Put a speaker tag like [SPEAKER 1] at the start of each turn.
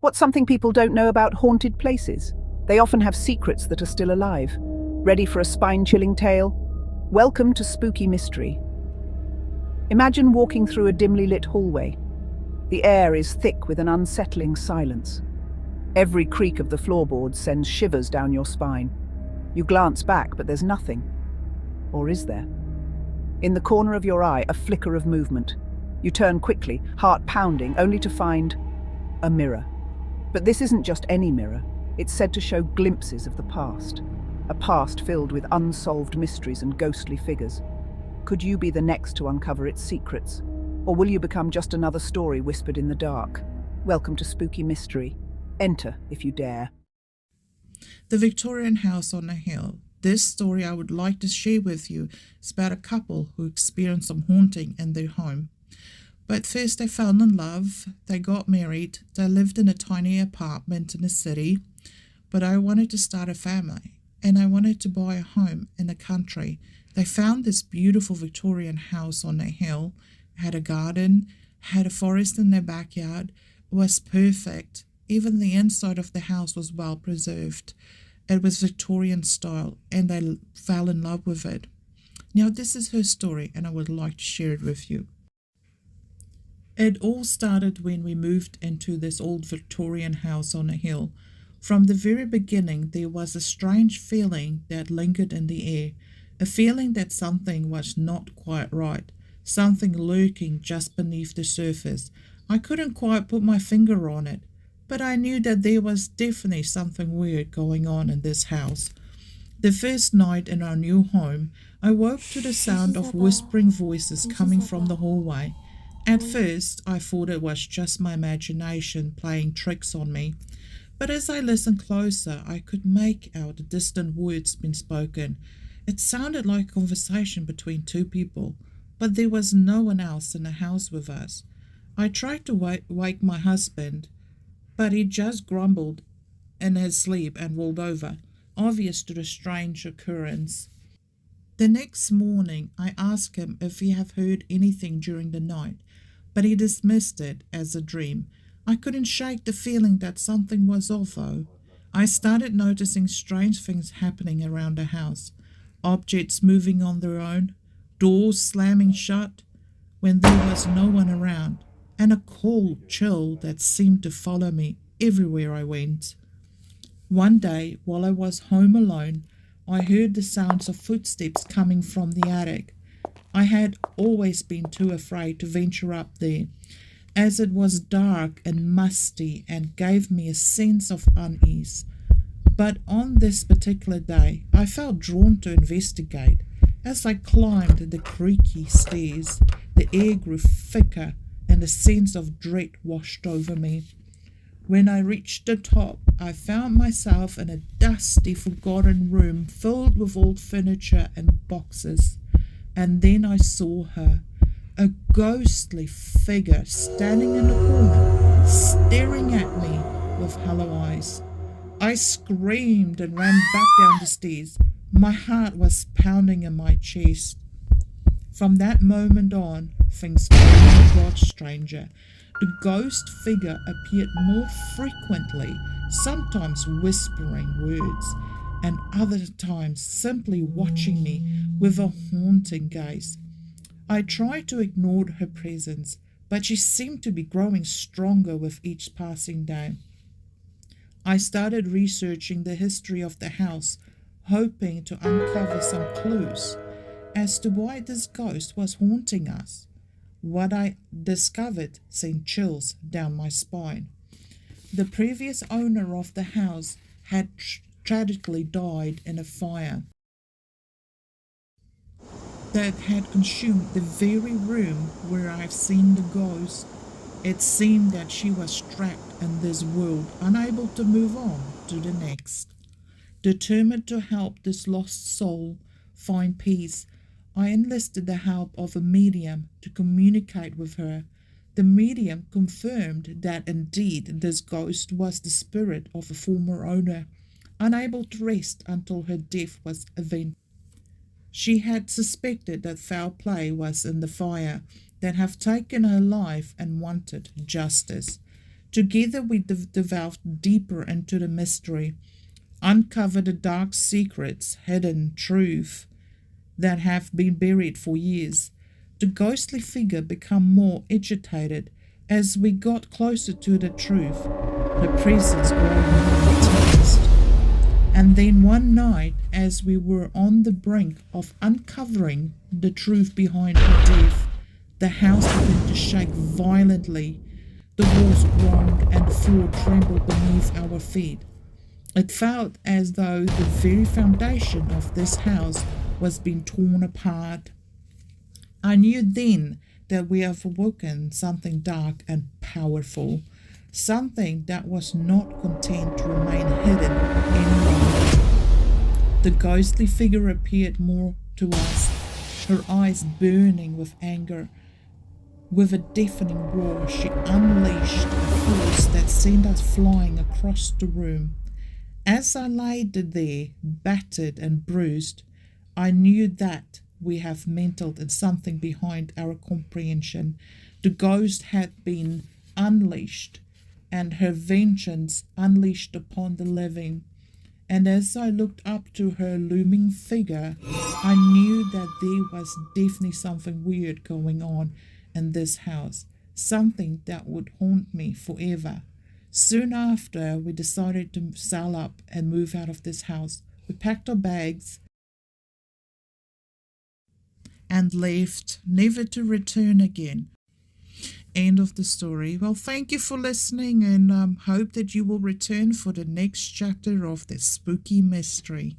[SPEAKER 1] What's something people don't know about haunted places? They often have secrets that are still alive. Ready for a spine-chilling tale? Welcome to Spooky Mystery. Imagine walking through a dimly lit hallway. The air is thick with an unsettling silence. Every creak of the floorboards sends shivers down your spine. You glance back, but there's nothing. Or is there? In the corner of your eye, a flicker of movement. You turn quickly, heart pounding, only to find a mirror. But this isn't just any mirror. It's said to show glimpses of the past. A past filled with unsolved mysteries and ghostly figures. Could you be the next to uncover its secrets? Or will you become just another story whispered in the dark? Welcome to Spooky Mystery. Enter if you dare.
[SPEAKER 2] The Victorian house on a hill. This story I would like to share with you is about a couple who experienced some haunting in their home. But first they fell in love, they got married, they lived in a tiny apartment in a city. But I wanted to start a family, and I wanted to buy a home in the country. They found this beautiful Victorian house on a hill, had a garden, had a forest in their backyard. It was perfect. Even the inside of the house was well preserved. It was Victorian style, and they fell in love with it. Now this is her story, and I would like to share it with you. It all started when we moved into this old Victorian house on a hill. From the very beginning, there was a strange feeling that lingered in the air, a feeling that something was not quite right, something lurking just beneath the surface. I couldn't quite put my finger on it, but I knew that there was definitely something weird going on in this house. The first night in our new home, I woke to the sound of whispering voices coming from the hallway. At first, I thought it was just my imagination playing tricks on me. But as I listened closer, I could make out distant words being spoken. It sounded like a conversation between two people, but there was no one else in the house with us. I tried to wake my husband, but he just grumbled in his sleep and rolled over, obvious to the strange occurrence. The next morning, I asked him if he had heard anything during the night, but he dismissed it as a dream. I couldn't shake the feeling that something was off, though. I started noticing strange things happening around the house. Objects moving on their own, doors slamming shut when there was no one around, and a cold chill that seemed to follow me everywhere I went. One day, while I was home alone, I heard the sounds of footsteps coming from the attic. I had always been too afraid to venture up there, as it was dark and musty and gave me a sense of unease. But on this particular day, I felt drawn to investigate. As I climbed the creaky stairs, the air grew thicker and a sense of dread washed over me. When I reached the top, I found myself in a dusty, forgotten room filled with old furniture and boxes. And then I saw her, a ghostly figure standing in the corner, staring at me with hollow eyes. I screamed and ran back down the stairs. My heart was pounding in my chest. From that moment on, things got stranger. The ghost figure appeared more frequently, sometimes whispering words, and other times simply watching me with a haunting gaze. I tried to ignore her presence, but she seemed to be growing stronger with each passing day. I started researching the history of the house, hoping to uncover some clues as to why this ghost was haunting us. What I discovered sent chills down my spine. The previous owner of the house had tragically died in a fire that had consumed the very room where I've seen the ghost. It seemed that she was trapped in this world, unable to move on to the next. Determined to help this lost soul find peace, I enlisted the help of a medium to communicate with her. The medium confirmed that indeed this ghost was the spirit of a former owner, unable to rest until her death was avenged. She had suspected that foul play was in the fire that have taken her life and wanted justice. Together we delved deeper into the mystery, uncovered the dark secrets, hidden truth that have been buried for years. The ghostly figure became more agitated as we got closer to the truth, her presence growing more intense. And then one night, as we were on the brink of uncovering the truth behind her death, the house began to shake violently. The walls groaned and the floor trembled beneath our feet. It felt as though the very foundation of this house was being torn apart. I knew then that we have awoken something dark and powerful, something that was not content to remain hidden any longer. The ghostly figure appeared more to us, her eyes burning with anger. With a deafening roar, she unleashed a force that sent us flying across the room. As I lay there, battered and bruised, I knew that we have meddled in something behind our comprehension. The ghost had been unleashed, and her vengeance unleashed upon the living. And as I looked up to her looming figure, I knew that there was definitely something weird going on in this house, something that would haunt me forever. Soon after, we decided to sell up and move out of this house. We packed our bags and left, never to return again. End of the story. Well, thank you for listening, and hope that you will return for the next chapter of this spooky mystery.